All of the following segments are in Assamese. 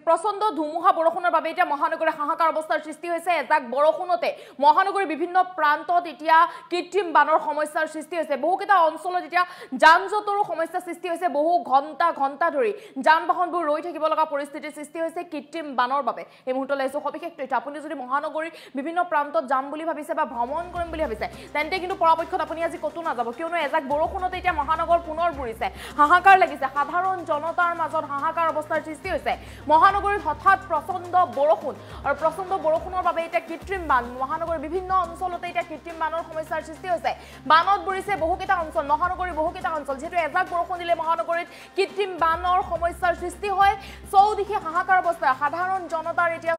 প্ৰচণ্ড ধুমুহা বৰষুণৰ বাবে এতিয়া মহানগৰীৰ হাহাকাৰ অৱস্থাৰ সৃষ্টি হৈছে এজাক বৰষুণতে মহানগৰীৰ বিভিন্ন প্ৰান্তত এতিয়া কৃত্ৰিম বানৰ সমস্যাৰ সৃষ্টি হৈছে বহুকেইটা অঞ্চলত এতিয়া যান-জঁটৰো সমস্যাৰ সৃষ্টি হৈছে বহু ঘণ্টা ধৰি যান-বাহনবোৰ ৰৈ থাকিব লগা পৰিস্থিতিৰ সৃষ্টি হৈছে কৃত্ৰিম বানৰ বাবে এই মুহূৰ্তলৈ এসো সবিশেষ তথ্য আপুনি যদি মহানগৰীৰ বিভিন্ন প্ৰান্তত যাম বুলি ভাবিছে বা ভ্ৰমণ কৰিম বুলি ভাবিছে তেন্তে কিন্তু পৰাপক্ষত আপুনি আজি কতো নাযাব কিয়নো এজাক বৰষুণতে এতিয়া মহানগৰ পুনৰ বুৰিছে হাহাকাৰ লাগিছে সাধাৰণ জনতাৰ মাজত হাহাকাৰ অৱস্থাৰ সৃষ্টি হৈছে মহানগৰীত হঠাৎ প্ৰচণ্ড বৰষুণ আৰু প্ৰচণ্ড বৰষুণৰ বাবে এতিয়া কৃত্ৰিম বান মহানগৰীৰ বিভিন্ন অঞ্চলতে এতিয়া কৃত্ৰিম বানৰ সমস্যাৰ সৃষ্টি হৈছে বানত বুৰিছে বহুকেইটা অঞ্চল মহানগৰীৰ বহুকেইটা অঞ্চল যেহেতু এজাক বৰষুণ দিলে মহানগৰীত কৃত্ৰিম বানৰ সমস্যাৰ সৃষ্টি হয় চৌদিশে হাহাকাৰ অৱস্থা সাধাৰণ জনতাৰ এতিয়া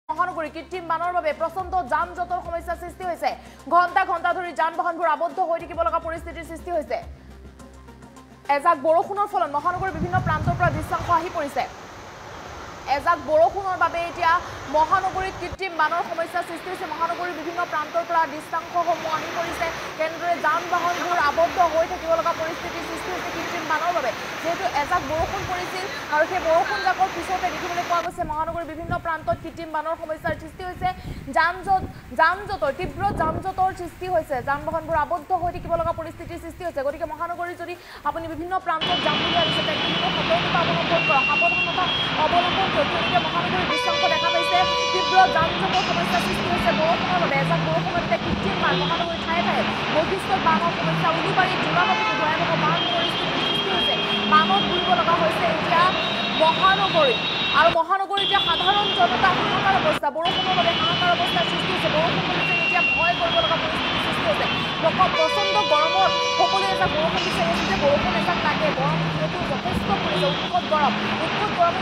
মহানগৰী কৃত্ৰিম বানৰ বাবে প্ৰচণ্ড যান-জঁটৰ সমস্যাৰ সৃষ্টি হৈছে ঘণ্টা ধৰি যান-বাহনবোৰ আবদ্ধ হৈ থাকিব লগা পৰিস্থিতিৰ সৃষ্টি হৈছে এজাক বৰষুণৰ ফলত মহানগৰীৰ বিভিন্ন প্ৰান্তৰ পৰা দৃশ্যাংশ আহি পৰিছে এজাক বৰষুণৰ বাবে এতিয়া মহানগৰীত কৃত্ৰিম বানৰ সমস্যাৰ সৃষ্টি হৈছে মহানগৰীৰ বিভিন্ন প্ৰান্তৰ পৰা দৃশ্যাংশসমূহ আহি পৰিছে কেনেদৰে যান-বাহনবোৰ আবদ্ধ হৈ থাকিব লগা পৰিস্থিতিৰ সৃষ্টি হৈছে কৃত্ৰিম বানৰ বাবে যেহেতু এজাক বৰষুণ পৰিছিল আৰু সেই বৰষুণ জাকৰ পিছতে দেখিবলৈ পোৱা গৈছে মহানগৰীৰ বিভিন্ন প্ৰান্তত কৃত্ৰিম বানৰ সমস্যাৰ সৃষ্টি হৈছে যান-জঁটৰ তীব্ৰ যান-জঁটৰ সৃষ্টি হৈছে যান-বাহনবোৰ আবদ্ধ হৈ থাকিব লগা পৰিস্থিতিৰ সৃষ্টি হৈছে গতিকে মহানগৰীৰ যদি আপুনি বিভিন্ন প্ৰান্তত যাম বুলি ভাবিছে তেন্তে সতৰ্কতা অৱলম্বন কৰক সাৱধানতা অৱলম্বন গতিকে মহানগৰীৰ দৃশ্যাংশ দেখা পাইছে তীব্ৰ যান-জঁটৰ সমস্যাৰ সৃষ্টি হৈছে বৰষুণৰ বাবে এজাক বৰষুণত এতিয়া কৃত্ৰিম বান মহানগৰীৰ ঠায়ে ঠায়ে বৈশিষ্ট্যত বানৰ সমস্যা উলুবাৰী যোৰাবাটতো ভয়াৱহ বান পৰিস্থিতিৰ সৃষ্টি হৈছে বানত বুৰিব লগা হৈছে এতিয়া মহানগৰী আৰু মহানগৰীৰ এতিয়া সাধাৰণ জনতা হাহাকাৰ অৱস্থা বৰষুণৰ বাবে হাহাকাৰ অৱস্থাৰ সৃষ্টি হৈছে বৰষুণ পৰিছে এতিয়া ভয় কৰিব লগা পৰিস্থিতিৰ সৃষ্টি হৈছে প্ৰচণ্ড গৰমত সকলোৱে এজাক বৰষুণ বিচাৰি আছে যে বৰষুণ এজাক লাগে গৰম যিহেতু যথেষ্ট পৰিছে উৎকট গৰমত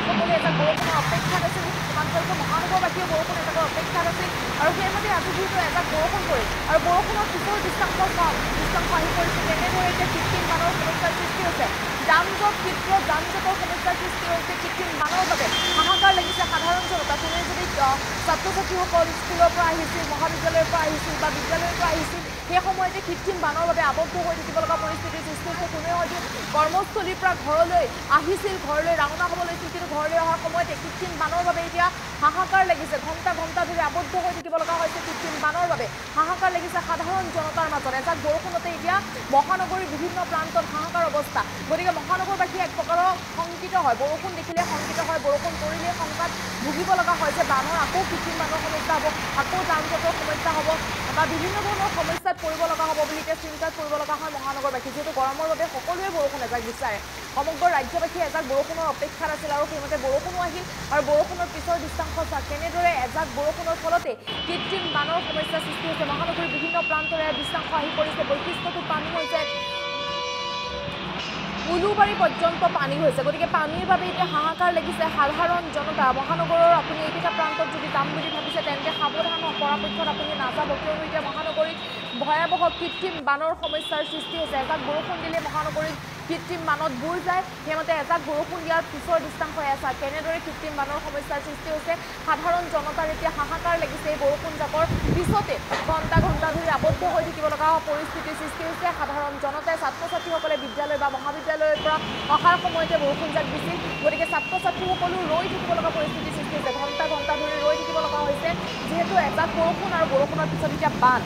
সকলোৱে এজাক বৰষুণৰ অপেক্ষাত আছিল সমান্তৰালকৈ মহানগৰবাসীয়ে বৰষুণ এজাকৰ অপেক্ষাত আছিল আৰু সেইমতে আজি যিহেতু এজাক বৰষুণ পৰিল আৰু বৰষুণৰ পিছৰ দৃশ্যাংশ আহি পৰিছে তেনেদৰে এতিয়া কৃত্ৰিম বানৰ সমস্যাৰ সৃষ্টি হৈছে যান-জঁট তীব্ৰ যান-জঁটৰ সমস্যাৰ সৃষ্টি হৈছে কৃত্ৰিম বানৰ বাবে হাহাকাৰ লাগিছে সাধাৰণ জনতা কোনে যদি ছাত্ৰ-ছাত্ৰীসকল স্কুলৰ পৰা আহিছিল মহাবিদ্যালয়ৰ পৰা আহিছিল বা বিদ্যালয়ৰ পৰা আহিছিল সেই সময়তে কৃত্ৰিম বানৰ বাবে আবদ্ধ হৈ থাকিব লগা পৰিস্থিতিৰ সৃষ্টি হৈছে কোনে হয়তো কৰ্মস্থলীৰ পৰা ঘৰলৈ আহিছিল ঘৰলৈ ৰাওনা হ'ব লাগিছিল কিন্তু ঘৰলৈ অহাৰ সময়তে কৃত্ৰিম বানৰ বাবে এতিয়া হাহাকাৰ লাগিছে ঘণ্টা ধৰি আবদ্ধ হৈ থাকিব লগা হৈছে কৃত্ৰিম বানৰ বাবে হাহাকাৰ লাগিছে সাধাৰণ জনতাৰ মাজত এজাক বৰষুণতে এতিয়া মহানগৰীৰ বিভিন্ন প্ৰান্তত হাহাকাৰ অৱস্থা গতিকে মহানগৰবাসী এক প্ৰকাৰৰ শংকিত হয় বৰষুণ দেখিলে শংকিত হয় বৰষুণ পৰিলে শংকাত ভুগিব লগা হয় যে বানৰ আকৌ কৃত্ৰিম বানৰ সমস্যা হ'ব আকৌ যান-জঁটৰ সমস্যা হ'ব বা বিভিন্ন ধৰণৰ সমস্যাত পৰিব লগা হ'ব বুলি এতিয়া চিন্তাত পৰিব লগা হয় মহানগৰবাসী যিহেতু গৰমৰ বাবে সকলোৱে বৰষুণ এজাক বিচাৰে সমগ্ৰ ৰাজ্যবাসীয়ে এজাক বৰষুণৰ অপেক্ষাত আছিল আৰু সেইমতে বৰষুণো আহিল আৰু বৰষুণৰ পিছৰ দৃশ্যাংশ কেনেদৰে এজাক বৰষুণৰ ফলতে কৃত্ৰিম বানৰ সমস্যাৰ সৃষ্টি হৈছে মহানগৰীৰ বিভিন্ন প্ৰান্তৰে দৃশ্যাংশ আহি পৰিছে বৈশিষ্ট্যটো পানী হৈছে উলুবাৰী পৰ্যন্ত পানী হৈছে গতিকে পানীৰ বাবে এতিয়া হাহাকাৰ লাগিছে সাধাৰণ জনতা মহানগৰৰ আপুনি এইকেইটা প্ৰান্তত যদি যাম বুলি ভাবিছে তেন্তে সাৱধান পৰাপক্ষত আপুনি নাযাব কিয়নো এতিয়া মহানগৰীত ভয়াৱহ কৃত্ৰিম বানৰ সমস্যাৰ সৃষ্টি হৈছে এজাক বৰষুণ দিলে মহানগৰীত কৃত্ৰিম বানত বুৰ যায় সেইমতে এজাক বৰষুণ দিয়াৰ পিছৰ দৃশ্যাংশ এছা কেনেদৰে কৃত্ৰিম বানৰ সমস্যাৰ সৃষ্টি হৈছে সাধাৰণ জনতাৰ এতিয়া হাহাকাৰ লাগিছে এই বৰষুণ জাকৰ পিছতে ঘণ্টা ধৰি আবদ্ধ হৈ থাকিব লগা পৰিস্থিতিৰ সৃষ্টি হৈছে সাধাৰণ জনতাই ছাত্ৰ-ছাত্ৰীসকলে বিদ্যালয় বা মহাবিদ্যালয়ৰ পৰা অহাৰ সময়তে বৰষুণ জাক দিছিল গতিকে ছাত্ৰ-ছাত্ৰীসকলো ৰৈ থাকিব লগা পৰিস্থিতিৰ সৃষ্টি হৈছে ঘণ্টা ধৰি ৰৈ থাকিব লগা হৈছে যিহেতু এজাক বৰষুণ আৰু বৰষুণৰ পিছত এতিয়া বান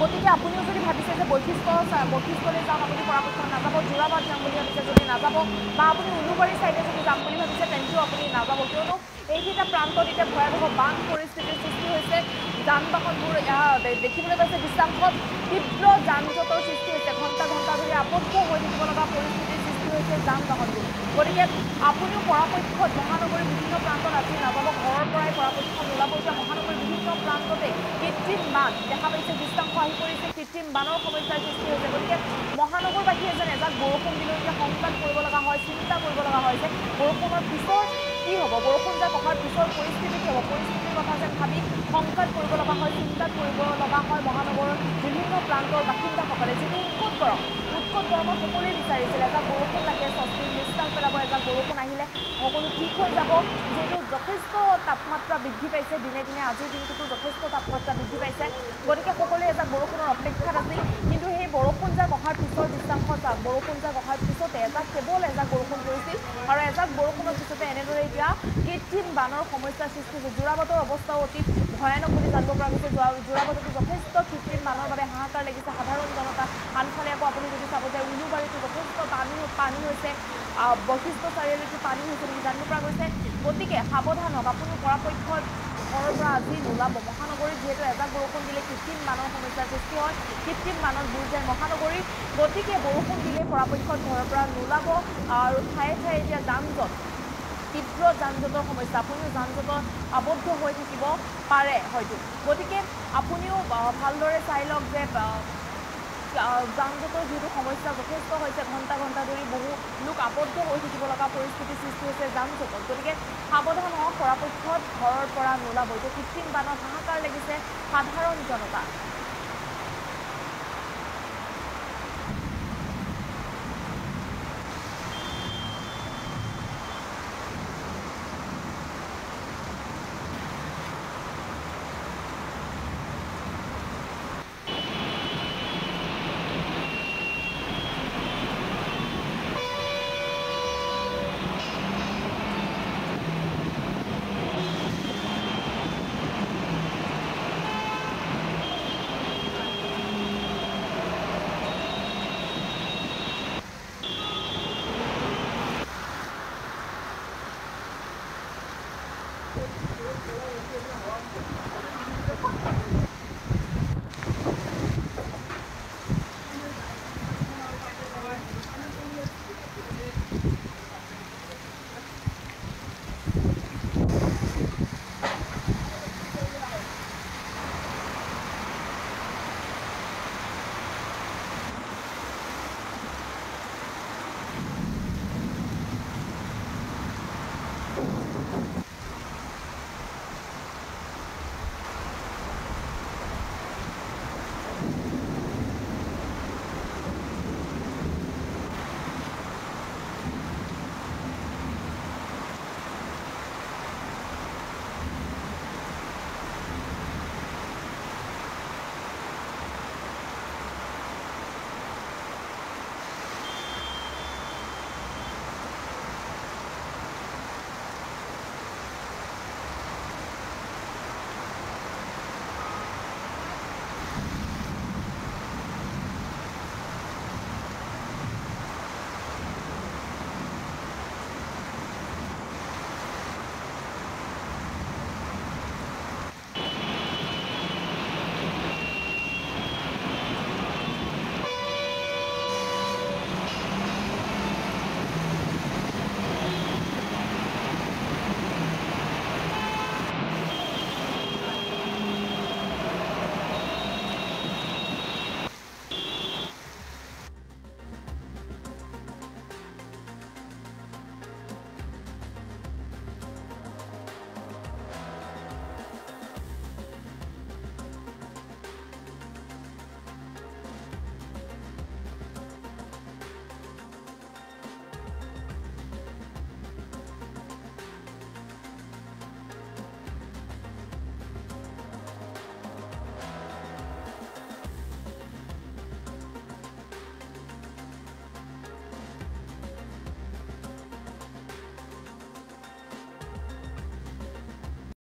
গতিকে আপুনিও যদি ভাবিছে যে বৈশিষ্ট্যলৈ যাম আপুনি পৰাপক্ষত নাযাব যোৰাবাট যাম বুলি ভাবিছে যদি নাযাব বা আপুনি উলুবাৰী চাইডে যদি যাম বুলি ভাবিছে তেন্তেও আপুনি নাযাব কিয়নো এইকেইটা প্ৰান্তত এতিয়া ভয়াৱহ বান পৰিস্থিতিৰ সৃষ্টি হৈছে যান-বাহনবোৰ দেখিবলৈ পাইছে দৃশ্যাংশত তীব্ৰ যান-জঁটৰ সৃষ্টি হৈছে ঘণ্টা ধৰি আবদ্ধ হৈ থাকিব লগা পৰিস্থিতিৰ সৃষ্টি হৈছে যান-বাহনবোৰ গতিকে আপুনিও পৰাপক্ষত মহানগৰীৰ বিভিন্ন প্ৰান্তত আজি নাযাব ঘৰৰ পৰাই পৰাপক্ষত ওলাব এতিয়া মহানগৰীৰ বিভিন্ন প্ৰান্ততে কৃত্ৰিম বান দেখা পাইছে দৃশ্যাংশ আহি পৰিছে কৃত্ৰিম বানৰ সমস্যাৰ সৃষ্টি হৈছে গতিকে মহানগৰবাসীয়ে যেন এজাক বৰষুণ দিলেও এতিয়া শংকাত কৰিব লগা হয় চিন্তা কৰিব লগা হয় যে বৰষুণৰ পিছৰ কি হ'ব বৰষুণ যাক অহাৰ পিছৰ পৰিস্থিতি কি হ'ব পৰিস্থিতিৰ কথা যেন ভাবি শংকাত কৰিব লগা হয় চিন্তাত কৰিব লগা হয় মহানগৰৰ বিভিন্ন প্ৰান্তৰ বাসিন্দাসকলে যিটো উৎকট গৰমত সকলোৱে বিচাৰিছিল এজাক বৰষুণ লাগে স্বস্তিৰ নিষ্ঠাল পেলাব এজাক বৰষুণ আহিলে সকলো ঠিক হৈ যাব যিহেতু যথেষ্ট তাপমাত্ৰা বৃদ্ধি পাইছে দিনে আজিৰ দিনটোতো যথেষ্ট তাপমাত্ৰা বৃদ্ধি পাইছে গতিকে সকলোৱে এজাক বৰষুণৰ অপেক্ষাত আছিল কিন্তু সেই বৰষুণ যাক অহাৰ পিছৰ বৰষুণ যাক অহাৰ পিছতে কেৱল এজাক বৰষুণ পৰিছিল আৰু এজাক বৰষুণৰ পিছতে এনেদৰে এতিয়া কৃত্ৰিম বানৰ সমস্যাৰ সৃষ্টি হৈছে যোৰাবাটৰ অৱস্থাও অতি ভয়ানক বুলি জানিব পৰা গৈছে যোৰাবাটতো যথেষ্ট কৃত্ৰিম বানৰ বাবে হাহাকাৰ লাগিছে সাধাৰণ জনতা আনফালে আকৌ আপুনি যদি চাব যায় উলুবাৰীতো যথেষ্ট পানী হৈছে বশিষ্ঠ চাৰিআলিতো পানী হৈছে বুলি জানিব পৰা গৈছে গতিকে সাৱধান হওক আপুনি পৰাপক্ষত ঘৰৰ পৰা আজি নোলাব মহানগৰীত যিহেতু এজাক বৰষুণ দিলে কৃত্ৰিম বানৰ সমস্যাৰ সৃষ্টি হয় কৃত্ৰিম বানত বুৰি যায় মহানগৰী গতিকে বৰষুণ দিলে পৰাপক্ষত ঘৰৰ পৰা নোলাব আৰু ঠায়ে ঠায়ে এতিয়া যান-জঁট তীব্ৰ যান-জঁটৰ সমস্যা আপুনিও যান-জঁটত আবদ্ধ হৈ থাকিব পাৰে হয়তো গতিকে আপুনিও ভালদৰে চাই লওক যে যান-জঁটৰ যিটো সমস্যা যথেষ্ট হৈছে ঘণ্টা ঘণ্টা ধৰি বহু লোক আবদ্ধ হৈ থাকিব লগা পৰিস্থিতিৰ সৃষ্টি হৈছে যান-জঁটত গতিকে সাৱধান হওক পৰাপক্ষত ঘৰৰ পৰা নোলাব এতিয়া কৃত্ৰিম বানত হাহাকাৰ লাগিছে সাধাৰণ জনতা